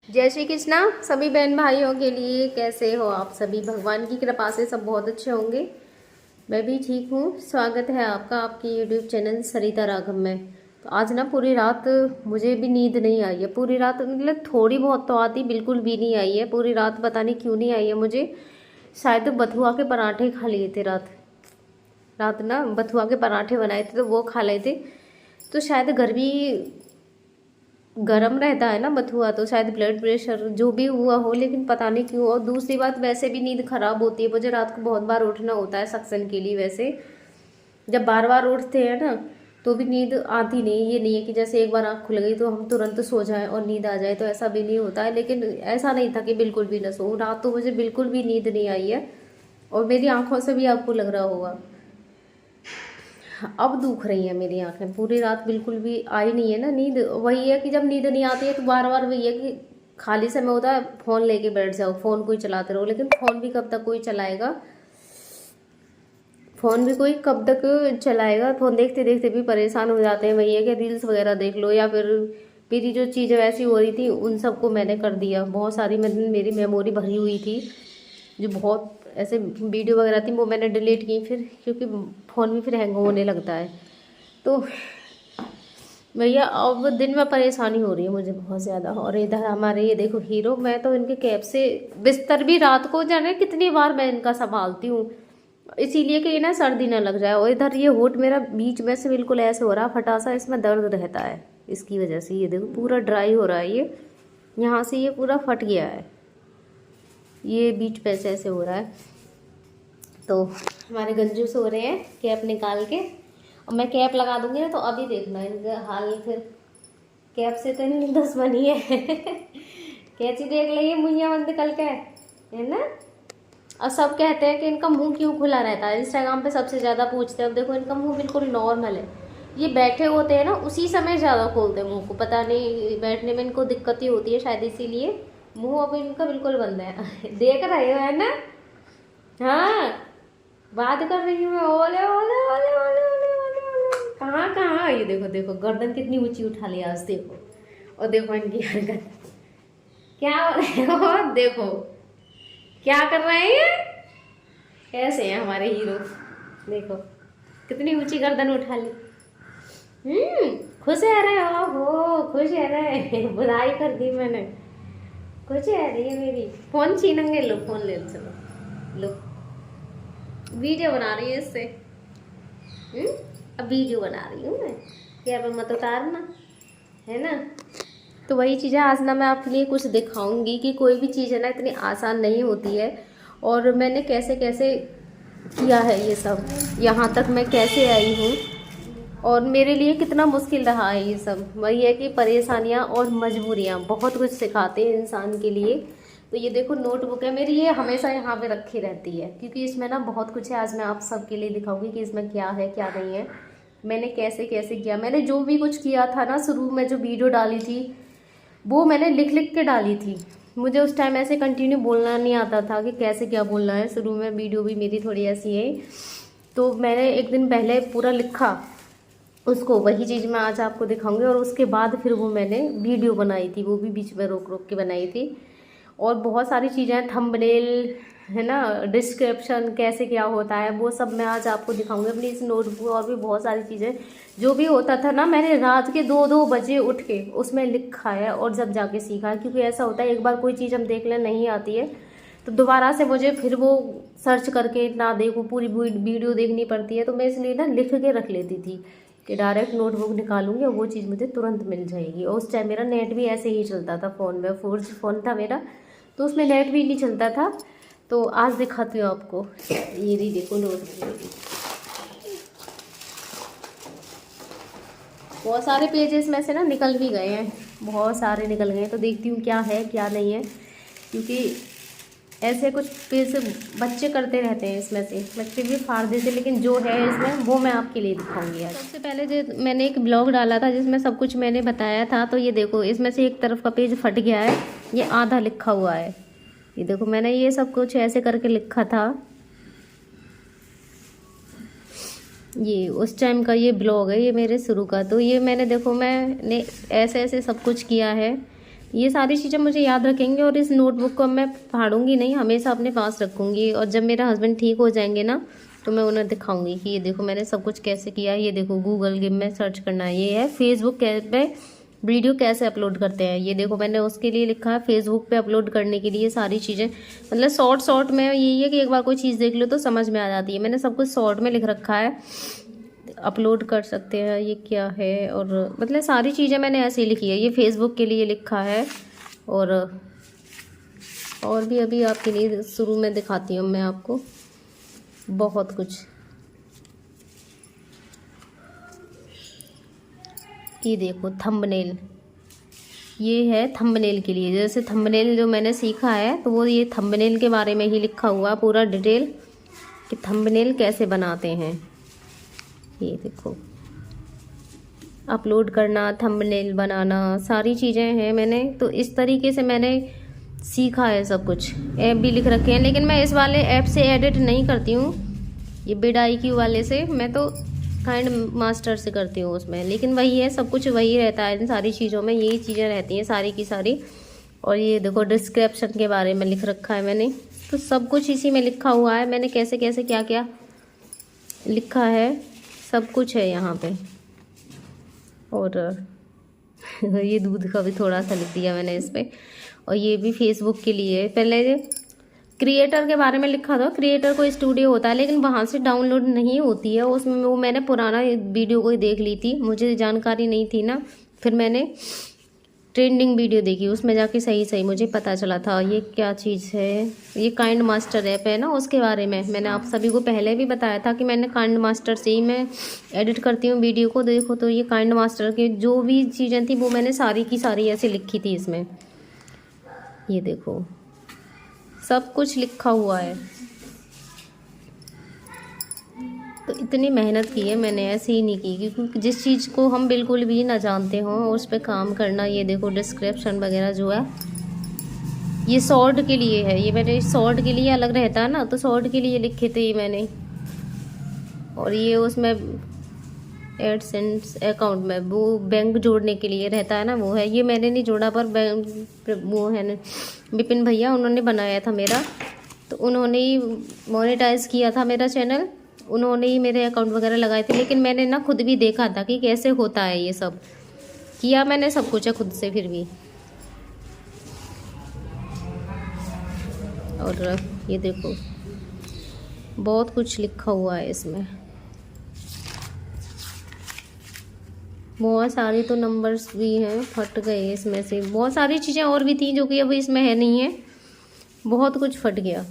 जय श्री कृष्णा सभी बहन भाइयों के लिए। कैसे हो आप सभी? भगवान की कृपा से सब बहुत अच्छे होंगे। मैं भी ठीक हूँ। स्वागत है आपका आपके यूट्यूब चैनल सरिता राघव में। तो आज ना पूरी रात मुझे भी नींद नहीं आई है। पूरी रात मतलब थोड़ी बहुत तो आती, बिल्कुल भी नहीं आई है। पूरी रात पता नहीं क्यों नहीं आई है मुझे। शायद बथुआ के पराठे खा लिए थे रात रात ना बथुआ के पराठे बनाए थे तो वो खा लिए थे। तो शायद गर्मी गरम रहता है ना बथुआ, तो शायद ब्लड प्रेशर जो भी हुआ हो, लेकिन पता नहीं क्यों। और दूसरी बात, वैसे भी नींद खराब होती है मुझे। रात को बहुत बार उठना होता है सक्शन के लिए। वैसे जब बार बार उठते हैं ना तो भी नींद आती नहीं। ये नहीं है कि जैसे एक बार आँख खुल गई तो हम तुरंत सो जाएं और नींद आ जाए, तो ऐसा भी नहीं होता है। लेकिन ऐसा नहीं था कि बिल्कुल भी ना सो। रात तो मुझे बिल्कुल भी नींद नहीं आई है और मेरी आंखों से भी आपको लग रहा होगा। अब दुख रही है मेरी आंखें। पूरी रात बिल्कुल भी आई नहीं है ना नींद। वही है कि जब नींद नहीं आती है तो बार बार वही है कि खाली समय होता है फ़ोन लेके बैठ जाओ, फ़ोन कोई चलाते रहो। लेकिन फ़ोन भी कब तक कोई चलाएगा? फ़ोन भी कोई कब तक चलाएगा? फ़ोन देखते देखते भी परेशान हो जाते हैं। वही है कि रील्स वगैरह देख लो, या फिर मेरी जो चीज़ें वैसी हो रही थी उन सबको मैंने कर दिया। बहुत सारी मेरी मेमोरी भरी हुई थी, जो बहुत ऐसे वीडियो वगैरह थी वो मैंने डिलीट की फिर, क्योंकि फ़ोन भी फिर हैंग होने लगता है। तो भैया अब दिन में परेशानी हो रही है मुझे बहुत ज़्यादा। और इधर हमारे ये देखो हीरो, मैं तो इनके कैब से बिस्तर भी रात को जाने कितनी बार मैं इनका संभालती हूँ, इसीलिए कि ना सर्दी ना लग जाए। और इधर ये होठ मेरा बीच में से बिल्कुल ऐसे हो रहा है फटा सा, इसमें दर्द रहता है इसकी वजह से। ये देखो पूरा ड्राई हो रहा है, ये यहाँ से ये पूरा फट गया है, ये बीच पे से ऐसे हो रहा है। तो हमारे गंजू सो रहे हैं कैप निकाल के, और मैं कैप लगा दूंगी ना तो अभी देखना इनका हाल। फिर कैप से तो इनकी दुश्मनी है कैची देख ली मुहैया बंद कल के, है ना। और सब कहते हैं कि इनका मुंह क्यों खुला रहता है, इंस्टाग्राम पे सबसे ज़्यादा पूछते हैं। अब देखो इनका मुंह बिल्कुल नॉर्मल है। ये बैठे होते हैं ना उसी समय ज़्यादा खोलते हैं मुंह को, पता नहीं बैठने में इनको दिक्कत ही होती है शायद, इसीलिए मुंह अब इनका बिल्कुल बंद है देख रहे हो, है ना। हाँ, बात कर रही हूँ मैं। ओले ओले ओले ओले ओले ओले ओले। कहाँ कहाँ, ये देखो देखो गर्दन कितनी ऊंची उठा लिया आज, देखो। और देखो इनकी हरकत, क्या हो रहे हो, देखो क्या कर रहे हैं। कैसे हैं हमारे हीरो, देखो कितनी ऊंची गर्दन उठा ली। खुश है रहे हो, खुश है रहे बुराई कर दी मैंने। खुश है रही है मेरी। फोन छीनेंगे, लो फोन ले लो, चलो लो। वीडियो बना रही है इससे। अब वीडियो बना रही हूँ मैं, क्या पे मत उतारना, है ना। तो वही चीज़ें आज ना मैं आपके लिए कुछ दिखाऊंगी कि कोई भी चीज़ है ना इतनी आसान नहीं होती है, और मैंने कैसे कैसे किया है ये सब, यहाँ तक मैं कैसे आई हूँ, और मेरे लिए कितना मुश्किल रहा है ये सब। वही है कि परेशानियाँ और मजबूरियाँ बहुत कुछ सिखाते हैं इंसान के लिए। तो ये देखो नोटबुक है मेरी, ये हमेशा यहाँ पे रखी रहती है, क्योंकि इसमें ना बहुत कुछ है। आज मैं आप सबके लिए दिखाऊंगी कि इसमें क्या है क्या नहीं है, मैंने कैसे कैसे किया। मैंने जो भी कुछ किया था ना, शुरू में जो वीडियो डाली थी वो मैंने लिख लिख के डाली थी। मुझे उस टाइम ऐसे कंटिन्यू बोलना नहीं आता था कि कैसे क्या बोलना है। शुरू में वीडियो भी मेरी थोड़ी ऐसी है, तो मैंने एक दिन पहले पूरा लिखा उसको, वही चीज़ मैं आज आपको दिखाऊंगी। और उसके बाद फिर वो मैंने वीडियो बनाई थी, वो भी बीच में रोक रोक के बनाई थी। और बहुत सारी चीज़ें, थंबनेल है ना, डिस्क्रिप्शन कैसे क्या होता है, वो सब मैं आज आपको दिखाऊंगी अपनी इस नोटबुक। और भी बहुत सारी चीज़ें जो भी होता था ना, मैंने रात के 2-2 बजे उठ के उसमें लिखा है और जब जाके सीखा है। क्योंकि ऐसा होता है एक बार कोई चीज़ हम देख लें नहीं आती है तो दोबारा से मुझे फिर वो सर्च करके ना देखो, पूरी वीडियो देखनी पड़ती है। तो मैं इसलिए ना लिख के रख लेती थी कि डायरेक्ट नोटबुक निकालूंगी और वो चीज़ मुझे तुरंत मिल जाएगी। और उस टाइम मेरा नेट भी ऐसे ही चलता था फ़ोन में, 4G फ़ोन था मेरा, तो उसमें नेट भी नहीं चलता था। तो आज दिखाती हूँ आपको, ये भी देखो नोटबुक। बहुत सारे पेजेस में से ना निकल भी गए हैं, बहुत सारे निकल गए हैं। तो देखती हूँ क्या है क्या नहीं है, क्योंकि ऐसे कुछ पेज बच्चे करते रहते हैं इसमें से, बच्चे भी फाड़ देते। लेकिन जो है इसमें वो मैं आपके लिए दिखाऊंगी आज। सबसे पहले जो मैंने एक ब्लॉग डाला था जिसमें सब कुछ मैंने बताया था, तो ये देखो इसमें से एक तरफ का पेज फट गया है, ये आधा लिखा हुआ है। ये देखो मैंने ये सब कुछ ऐसे करके लिखा था, ये उस टाइम का ये ब्लॉग है, ये मेरे शुरू का। तो ये मैंने देखो मैंने ऐसे ऐसे सब कुछ किया है। ये सारी चीज़ें मुझे याद रखेंगे और इस नोटबुक को मैं फाड़ूंगी नहीं, हमेशा अपने पास रखूंगी। और जब मेरा हस्बैंड ठीक हो जाएंगे ना तो मैं उन्हें दिखाऊंगी कि ये देखो मैंने सब कुछ कैसे किया है। ये देखो गूगल गेम में सर्च करना है, ये है फेसबुक पे वीडियो कैसे अपलोड करते हैं। ये देखो मैंने उसके लिए लिखा है फेसबुक पे अपलोड करने के लिए सारी चीज़ें, मतलब शॉर्ट में यही है कि एक बार कोई चीज़ देख लो तो समझ में आ जाती है। मैंने सब कुछ शॉर्ट में लिख रखा है, अपलोड कर सकते हैं। ये क्या है, और मतलब सारी चीज़ें मैंने ऐसे ही लिखी है। ये फेसबुक के लिए लिखा है और भी अभी आपके लिए शुरू में दिखाती हूँ मैं आपको बहुत कुछ। ये देखो थंबनेल, ये है थंबनेल के लिए। जैसे थंबनेल जो मैंने सीखा है तो वो ये थंबनेल के बारे में ही लिखा हुआ पूरा डिटेल कि थंबनेल कैसे बनाते हैं। ये देखो अपलोड करना, थंबनेल बनाना, सारी चीज़ें हैं मैंने तो इस तरीके से मैंने सीखा है सब कुछ। ऐप भी लिख रखे हैं लेकिन मैं इस वाले ऐप से एडिट नहीं करती हूँ, ये vidIQ वाले से, मैं तो काइंड मास्टर से करती हूँ उसमें। लेकिन वही है, सब कुछ वही रहता है इन सारी चीज़ों में, यही चीज़ें रहती हैं सारी की सारी। और ये देखो डिस्क्रिप्शन के बारे में लिख रखा है मैंने, तो सब कुछ इसी में लिखा हुआ है। मैंने कैसे कैसे क्या क्या लिखा है सब कुछ है यहाँ पे। और ये दूध का भी थोड़ा सा लिख दिया मैंने इस पर। और ये भी फेसबुक के लिए है। पहले क्रिएटर के बारे में लिखा था, क्रिएटर को स्टूडियो होता है लेकिन वहाँ से डाउनलोड नहीं होती है उसमें। वो मैंने पुराना वीडियो को ही देख ली थी, मुझे जानकारी नहीं थी ना, फिर मैंने ट्रेंडिंग वीडियो देखी, उसमें जाके सही मुझे पता चला था ये क्या चीज़ है। ये काइंड मास्टर ऐप है ना, उसके बारे में मैंने आप सभी को पहले भी बताया था कि मैंने काइंड मास्टर से ही मैं एडिट करती हूँ वीडियो को। देखो तो ये काइंड मास्टर के जो भी चीज़ें थी वो मैंने सारी की सारी ऐसे लिखी थी इसमें। ये देखो सब कुछ लिखा हुआ है। तो इतनी मेहनत की है मैंने, ऐसे ही नहीं की, क्योंकि जिस चीज़ को हम बिल्कुल भी ना जानते हों उस पर काम करना। ये देखो डिस्क्रिप्शन वगैरह जो है ये शॉर्ट के लिए है, ये मैंने शॉर्ट के लिए अलग रहता है ना, तो शॉर्ट के लिए लिखे थे ये मैंने। और ये उसमें एडसेंस अकाउंट में वो बैंक जोड़ने के लिए रहता है ना, वो है। ये मैंने नहीं जोड़ा पर बैंक वो है ना विपिन भैया, उन्होंने बनाया था मेरा, तो उन्होंने ही मोनेटाइज किया था मेरा चैनल, उन्होंने ही मेरे अकाउंट वगैरह लगाए थे। लेकिन मैंने ना खुद भी देखा था कि कैसे होता है, ये सब किया मैंने, सब कुछ है खुद से फिर भी। और ये देखो बहुत कुछ लिखा हुआ है इसमें, बहुत सारी तो नंबर्स भी हैं, फट गए इसमें से। बहुत सारी चीज़ें और भी थी जो कि अभी इसमें है नहीं है, बहुत कुछ फट गया।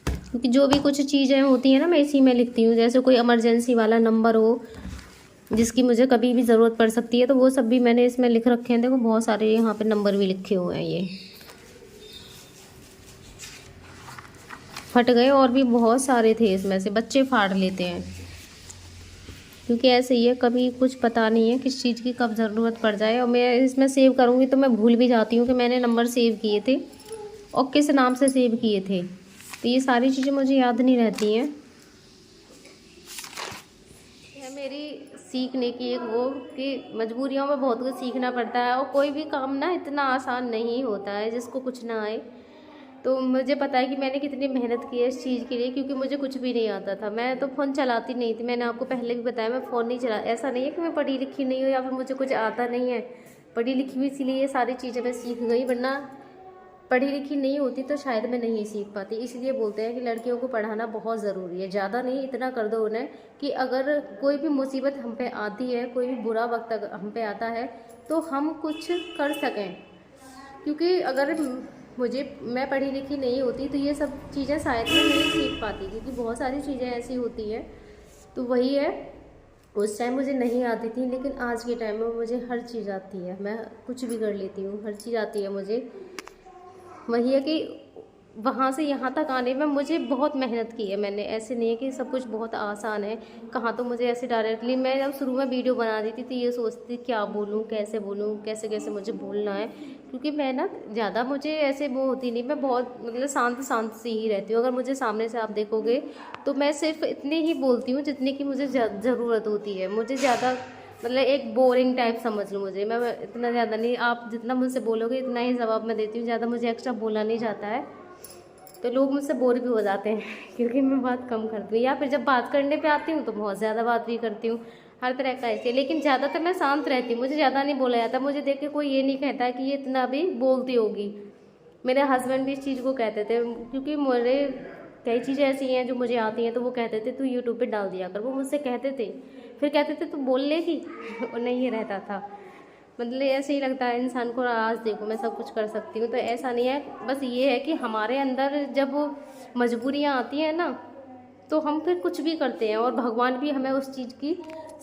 क्योंकि जो भी कुछ चीज़ें होती हैं ना मैं इसी में लिखती हूँ। जैसे कोई इमरजेंसी वाला नंबर हो जिसकी मुझे कभी भी ज़रूरत पड़ सकती है, तो वो सब भी मैंने इसमें लिख रखे हैं। देखो बहुत सारे यहाँ पे नंबर भी लिखे हुए हैं, ये फट गए। और भी बहुत सारे थे इसमें से, बच्चे फाड़ लेते हैं क्योंकि ऐसे ही है, कभी कुछ पता नहीं है किस चीज़ की कब ज़रूरत पड़ जाए। और मैं इसमें सेव करूँगी तो मैं भूल भी जाती हूँ कि मैंने नंबर सेव किए थे और किस नाम से सेव किए थे, तो ये सारी चीज़ें मुझे याद नहीं रहती हैं। यह मेरी सीखने की एक वो कि मजबूरियों में बहुत कुछ सीखना पड़ता है, और कोई भी काम ना इतना आसान नहीं होता है जिसको कुछ ना आए। तो मुझे पता है कि मैंने कितनी मेहनत की है इस चीज़ के लिए, क्योंकि मुझे कुछ भी नहीं आता था। मैं तो फ़ोन चलाती नहीं थी, मैंने आपको पहले भी बताया मैं फ़ोन नहीं चला। ऐसा नहीं है कि मैं पढ़ी लिखी नहीं हूँ या फिर मुझे कुछ आता नहीं है, पढ़ी लिखी हुई, इसीलिए ये सारी चीज़ें मैं सीख गई, वरना पढ़ी लिखी नहीं होती तो शायद मैं नहीं सीख पाती। इसलिए बोलते हैं कि लड़कियों को पढ़ाना बहुत ज़रूरी है, ज़्यादा नहीं, इतना कर दो उन्हें कि अगर कोई भी मुसीबत हम पे आती है, कोई भी बुरा वक्त अगर हम पे आता है तो हम कुछ कर सकें। क्योंकि अगर मैं पढ़ी लिखी नहीं होती तो ये सब चीज़ें शायद मैं नहीं सीख पाती, क्योंकि बहुत सारी चीज़ें ऐसी होती हैं। तो वही है, उस टाइम मुझे नहीं आती थी, लेकिन आज के टाइम में मुझे हर चीज़ आती है, मैं कुछ भी कर लेती हूँ, हर चीज़ आती है मुझे। वही है कि वहाँ से यहाँ तक आने में मुझे बहुत मेहनत की है मैंने, ऐसे नहीं है कि सब कुछ बहुत आसान है। कहाँ तो मुझे ऐसे डायरेक्टली, मैं जब शुरू में वीडियो बना दी थी तो ये सोचती थी क्या बोलूँ, कैसे कैसे मुझे बोलना है, क्योंकि मैं ना ज़्यादा मुझे ऐसे वो होती नहीं, मैं बहुत मतलब शांत सी ही रहती हूँ। अगर मुझे सामने से आप देखोगे तो मैं सिर्फ इतनी ही बोलती हूँ जितनी की मुझे ज़रूरत होती है, मुझे ज़्यादा मतलब एक बोरिंग टाइप समझ लो मुझे। मैं इतना ज़्यादा नहीं, आप जितना मुझसे बोलोगे इतना ही जवाब मैं देती हूँ, ज़्यादा मुझे एक्स्ट्रा बोला नहीं जाता है, तो लोग मुझसे बोर भी हो जाते हैं क्योंकि मैं बात कम करती हूँ, या फिर जब बात करने पे आती हूँ तो बहुत ज़्यादा बात भी करती हूँ, हर तरह का ऐसे। लेकिन ज़्यादातर मैं शांत रहती हूँ, मुझे ज़्यादा नहीं बोला जाता, मुझे देख के कोई ये नहीं कहता है कि ये इतना भी बोलती होगी। मेरे हस्बैंड भी इस चीज़ को कहते थे, क्योंकि मेरे कई चीज़ें ऐसी हैं जो मुझे आती हैं, तो वो कहते थे तू यूट्यूब पे डाल दिया कर, वो मुझसे कहते थे। फिर कहते थे तू बोल लेगी और नहीं रहता था। मतलब ऐसे ही लगता है इंसान को, आज देखो मैं सब कुछ कर सकती हूँ, तो ऐसा नहीं है। बस ये है कि हमारे अंदर जब मजबूरियाँ आती हैं ना, तो हम फिर कुछ भी करते हैं, और भगवान भी हमें उस चीज़ की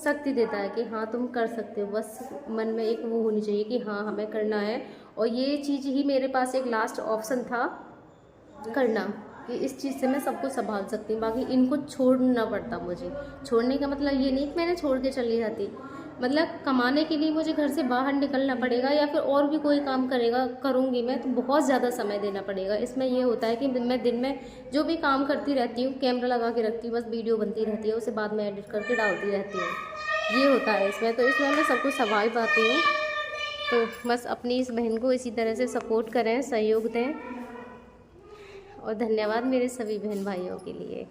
शक्ति देता है कि हाँ तुम कर सकते हो। बस मन में एक वो होनी चाहिए कि हाँ हमें करना है, और ये चीज़ ही मेरे पास एक लास्ट ऑप्शन था करना, कि इस चीज़ से मैं सबको संभाल सकती हूँ, बाकी इनको छोड़ना पड़ता मुझे। छोड़ने का मतलब ये नहीं कि मैंने छोड़ के चली जाती, मतलब कमाने के लिए मुझे घर से बाहर निकलना पड़ेगा, या फिर और भी कोई काम करूँगी मैं, तो बहुत ज़्यादा समय देना पड़ेगा। इसमें ये होता है कि मैं दिन में जो भी काम करती रहती हूँ, कैमरा लगा के रखती हूँ, बस वीडियो बनती रहती है, उसे बाद में एडिट करके डालती रहती हूँ, ये होता है इसमें। तो इसमें मैं सब कुछ संभाल पाती हूँ। तो बस अपनी इस बहन को इसी तरह से सपोर्ट करें, सहयोग दें, और धन्यवाद मेरे सभी बहन भाइयों के लिए।